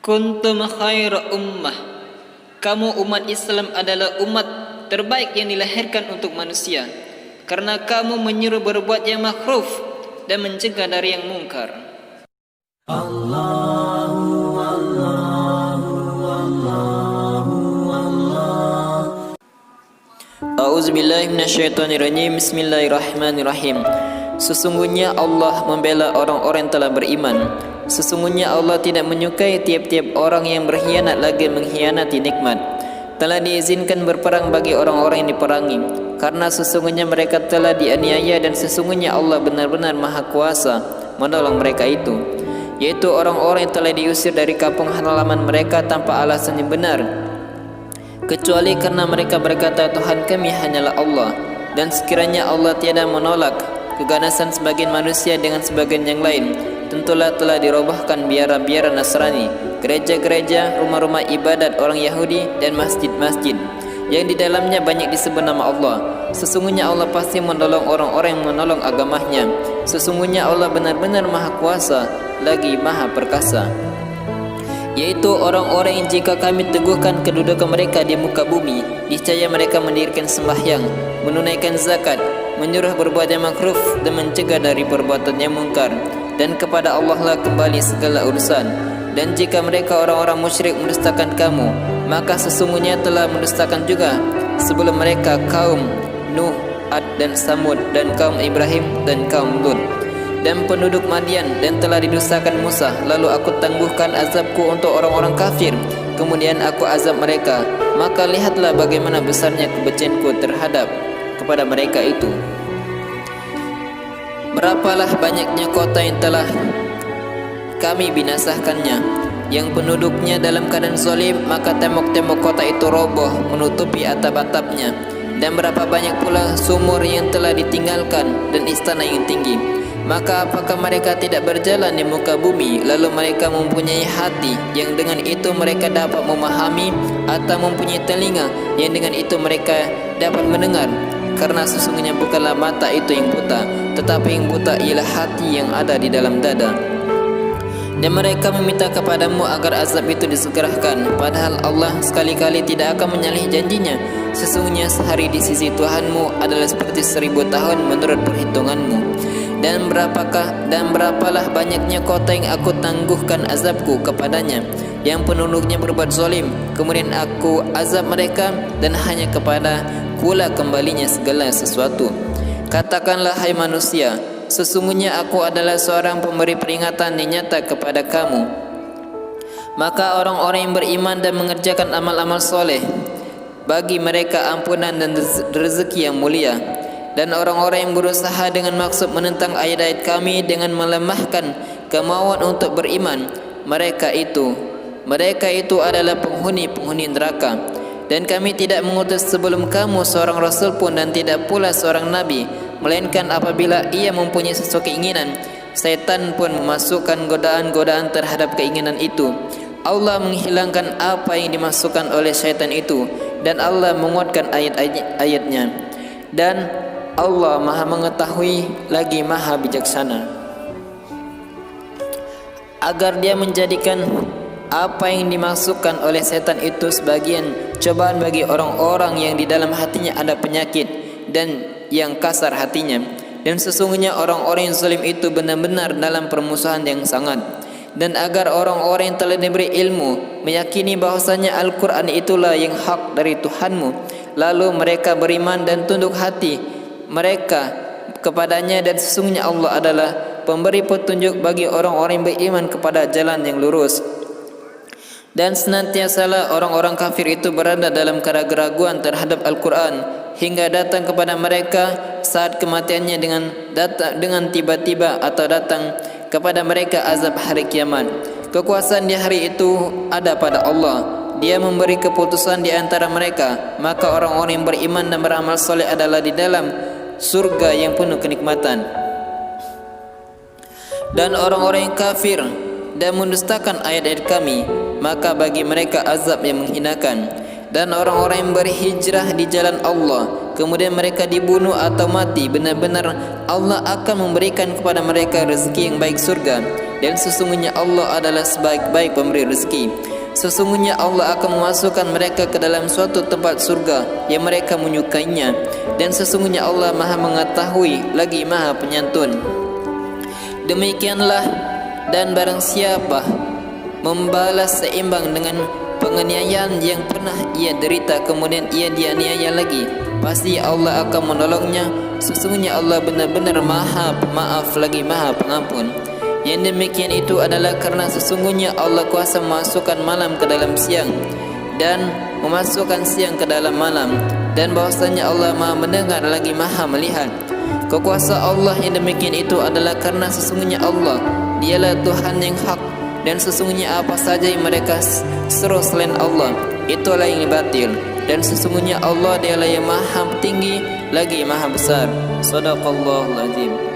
Kuntum khaira ummah. Kamu umat Islam adalah umat terbaik yang dilahirkan untuk manusia, karena kamu menyuruh berbuat yang makruf dan mencegah dari yang mungkar. A'udzubillahi minasyaitonirrajim. Bismillahirrahmanirrahim. Sesungguhnya Allah membela orang-orang yang telah beriman. Sesungguhnya Allah tidak menyukai tiap-tiap orang yang berkhianat lagi mengkhianati nikmat. Telah diizinkan berperang bagi orang-orang yang diperangi, karena sesungguhnya mereka telah dianiaya, dan sesungguhnya Allah benar-benar maha kuasa menolong mereka itu, yaitu orang-orang yang telah diusir dari kampung halaman mereka tanpa alasan yang benar, kecuali karena mereka berkata, Tuhan kami hanyalah Allah. Dan sekiranya Allah tiada menolak keganasan sebagian manusia dengan sebagian yang lain, tentulah telah dirobohkan biara-biara Nasrani, gereja-gereja, rumah-rumah ibadat orang Yahudi, dan masjid-masjid yang di dalamnya banyak disebut nama Allah. Sesungguhnya Allah pasti menolong orang-orang yang menolong agamanya. Sesungguhnya Allah benar-benar maha kuasa lagi maha perkasa, yaitu orang-orang yang jika kami teguhkan kedudukan mereka di muka bumi, niscaya mereka mendirikan sembahyang, menunaikan zakat, menyuruh berbuat yang makruf dan mencegah dari perbuatan yang mungkar, dan kepada Allah lah kembali segala urusan. Dan jika mereka orang-orang musyrik mendustakan kamu, maka sesungguhnya telah mendustakan juga sebelum mereka kaum Nuh, Ad dan Samud, dan kaum Ibrahim dan kaum Lut, dan penduduk Madian, dan telah didustakan Musa. Lalu aku tangguhkan azabku untuk orang-orang kafir, kemudian aku azab mereka. Maka lihatlah bagaimana besarnya kebencianku terhadap kepada mereka itu. Berapalah banyaknya kota yang telah kami binasakannya, yang penduduknya dalam keadaan zalim, maka tembok-tembok kota itu roboh menutupi atap-atapnya. Dan berapa banyak pula sumur yang telah ditinggalkan dan istana yang tinggi. Maka apakah mereka tidak berjalan di muka bumi, lalu mereka mempunyai hati yang dengan itu mereka dapat memahami, atau mempunyai telinga yang dengan itu mereka dapat mendengar? Karena sesungguhnya bukanlah mata itu yang buta, tetapi yang buta ialah hati yang ada di dalam dada. Dan mereka meminta kepadamu agar azab itu disegerakan, padahal Allah sekali-kali tidak akan menyalahi janjinya. Sesungguhnya sehari di sisi Tuhanmu adalah seperti 1000 tahun menurut perhitunganmu. Dan berapalah banyaknya kota yang aku tangguhkan azabku kepadanya, yang penduduknya berbuat zalim, kemudian aku azab mereka, dan hanya kepada pula kembalinya segala sesuatu. Katakanlah hai manusia, sesungguhnya aku adalah seorang pemberi peringatan yang nyata kepada kamu. Maka orang-orang yang beriman dan mengerjakan amal-amal soleh, bagi mereka ampunan dan rezeki yang mulia. Dan orang-orang yang berusaha dengan maksud menentang ayat-ayat kami dengan melemahkan kemauan untuk beriman, mereka itu adalah penghuni neraka. Dan kami tidak mengutus sebelum kamu seorang rasul pun, dan tidak pula seorang nabi, melainkan apabila ia mempunyai sesuatu keinginan, syaitan pun memasukkan godaan-godaan terhadap keinginan itu. Allah menghilangkan apa yang dimasukkan oleh syaitan itu, dan Allah menguatkan ayat-ayatnya. Dan Allah maha mengetahui lagi maha bijaksana, agar dia menjadikan apa yang dimasukkan oleh setan itu sebagian cobaan bagi orang-orang yang di dalam hatinya ada penyakit dan yang kasar hatinya. Dan sesungguhnya orang-orang yang zalim itu benar-benar dalam permusuhan yang sangat. Dan agar orang-orang yang telah diberi ilmu meyakini bahwasanya Al-Quran itulah yang hak dari Tuhanmu, lalu mereka beriman dan tunduk hati mereka kepadanya. Dan sesungguhnya Allah adalah pemberi petunjuk bagi orang-orang yang beriman kepada jalan yang lurus. Dan senantiasalah orang-orang kafir itu berada dalam keraguan terhadap Al-Quran, hingga datang kepada mereka saat kematiannya dengan tiba-tiba, atau datang kepada mereka azab hari kiamat. Kekuasaan di hari itu ada pada Allah. Dia memberi keputusan di antara mereka. Maka orang-orang yang beriman dan beramal soleh adalah di dalam surga yang penuh kenikmatan. Dan orang-orang yang kafir dan mendustakan ayat-ayat kami, maka bagi mereka azab yang menghinakan. Dan orang-orang yang berhijrah di jalan Allah kemudian mereka dibunuh atau mati, benar-benar Allah akan memberikan kepada mereka rezeki yang baik surga. Dan sesungguhnya Allah adalah sebaik-baik pemberi rezeki. Sesungguhnya Allah akan memasukkan mereka ke dalam suatu tempat surga yang mereka menyukainya. Dan sesungguhnya Allah Maha mengetahui lagi Maha penyantun. Demikianlah, dan barang siapa membalas seimbang dengan penganiayaan yang pernah ia derita kemudian ia dianiaya lagi, pasti Allah akan menolongnya. Sesungguhnya Allah benar-benar Maha Pemaaf lagi Maha Pengampun. Yang demikian itu adalah karena sesungguhnya Allah kuasa memasukkan malam ke dalam siang dan memasukkan siang ke dalam malam, dan bahwasanya Allah Maha mendengar lagi Maha melihat. Kekuasaan Allah yang demikian itu adalah karena sesungguhnya Allah dialah Tuhan yang hak, dan sesungguhnya apa saja yang mereka seru selain Allah itulah yang batil, dan sesungguhnya Allah dialah yang Maha tinggi lagi Maha besar. Shadaqallahul azim.